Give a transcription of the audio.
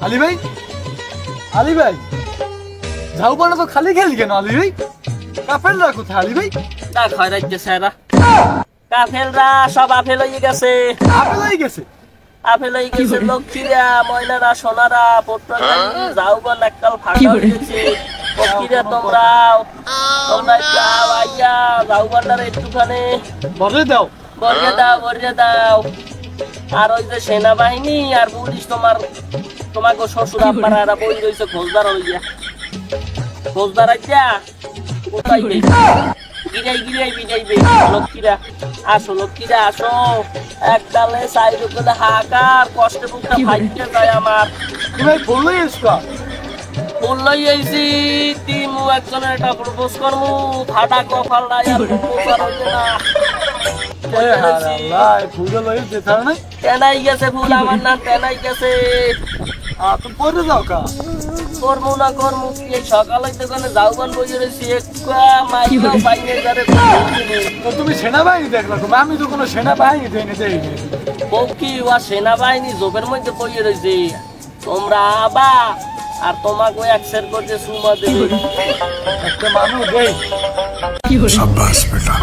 আলী ভাই, আলী ভাই, ঝাউবনটা তো খালি খালি কেন আলী ভাই? কাফেররা কোথায় আলী ভাই? তা খয়রাইতে স্যারা কাফেলরা সব আফেল হয়ে গেছে। আপেল হয়ে গেছে? আপেল হয়ে গেছে লক্ষ্মীরা, ময়নারা, সোনারা, পট্টরা ঝাউবন এককাল ফাঁকা হয়ে গেছে। লক্ষ্মীরা তোমরাও তোমরা একটু আইয়া ঝাউবনটারে একটুখানি বলে দাও। বরিয়ে দাও, বরিয়ে দাও। আর ওই যে সেনাবাহিনী আর পুলিশ তোমাকে শ্বশুর আব্বারা এরা বই রয়েছে খোঁজদার হইয়া, খোঁজদার আইয়া কোথায় গিরাই গিরাই বিজাইবে। লক্ষ্মীরা আসো, লক্ষ্মীরা আসো, এককালে সাইড করে হাহাকার কষ্টে বুকটা ফাইটে যায় আমার। তুমি বললেই এসকা ফুল লই আইছি তিমু একজনের একটা প্রপোজ করমু, ফাটা কপাল নাই আর প্রপোজ হইছে না। ফুল লই যেতে না? তেনাই গেছে ফুল, আমার নাম তেনাই গেছে। তুমি পরে যাও কা? করমু না করমু কি এই সকালে দোকানে ঝাউবন বসে রয়েছি, একটা মাইকেও পাইনি যারে। তো তুমি সেনাবাহিনী দেখলা? আমি তো কোনো সেনাবাহিনী দেয়নি দেয়নি। ও কি ওয়া সেনাবাহিনী জোবের মধ্যে বসে রয়েছে, তোমরা আবা আর তোমাকে একসের করছে সুমা দেবে একটা মানুষ দেই। शाबाश बेटा।